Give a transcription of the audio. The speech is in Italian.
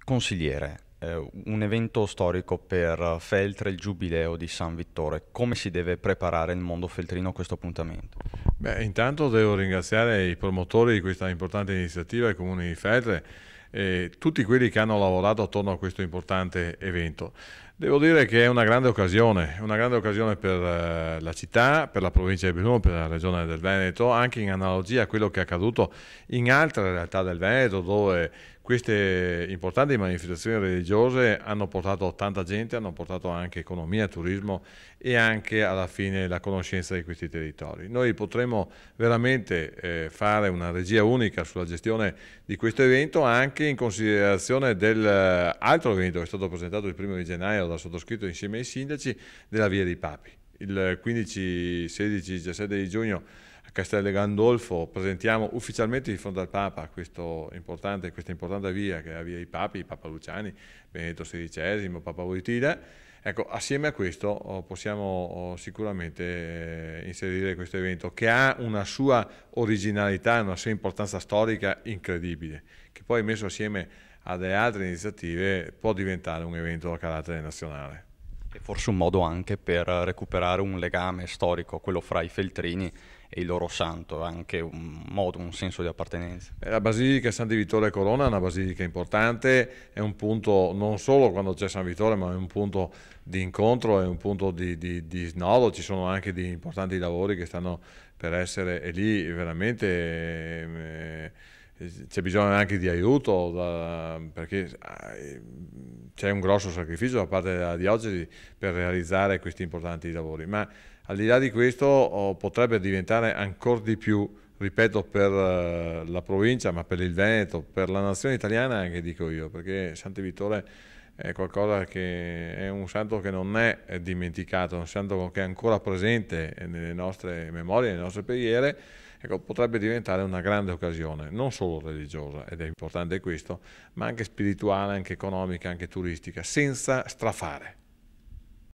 Consigliere, un evento storico per Feltre, il Giubileo di San Vittore. Come si deve preparare il mondo feltrino a questo appuntamento? Beh, intanto devo ringraziare i promotori di questa importante iniziativa, il Comune di Feltre, e tutti quelli che hanno lavorato attorno a questo importante evento. Devo dire che è una grande occasione per la città, per la provincia di Belluno, per la regione del Veneto, anche in analogia a quello che è accaduto in altre realtà del Veneto, dove queste importanti manifestazioni religiose hanno portato tanta gente, hanno portato anche economia, turismo e anche alla fine la conoscenza di questi territori. Noi potremo veramente fare una regia unica sulla gestione di questo evento, anche in considerazione dell'altro evento che è stato presentato il 1° di gennaio dal sottoscritto insieme ai sindaci della Via dei Papi. Il 15, 16, 17 di giugno a Castel Gandolfo presentiamo ufficialmente di fronte al Papa questa importante via che è la Via dei Papi, Papa Luciani, Benedetto XVI, Papa Wojtyla. Ecco, assieme a questo possiamo sicuramente inserire questo evento che ha una sua originalità, una sua importanza storica incredibile, che poi messo assieme a delle altre iniziative può diventare un evento a carattere nazionale. E forse un modo anche per recuperare un legame storico, quello fra i feltrini e il loro santo, anche un modo, un senso di appartenenza. La Basilica Santi Vittore e Corona è una basilica importante, è un punto non solo quando c'è San Vittore, ma è un punto di incontro, è un punto di snodo, ci sono anche di importanti lavori che stanno per essere, e lì veramente c'è bisogno anche di aiuto, perché c'è un grosso sacrificio da parte della diocesi per realizzare questi importanti lavori, ma al di là di questo potrebbe diventare ancora di più, ripeto, per la provincia, ma per il Veneto, per la nazione italiana anche, dico io, perché Santo Vittore è qualcosa che è un santo che non è dimenticato, è un santo che è ancora presente nelle nostre memorie, nelle nostre preghiere. Ecco, potrebbe diventare una grande occasione, non solo religiosa, ed è importante questo, ma anche spirituale, anche economica, anche turistica, senza strafare.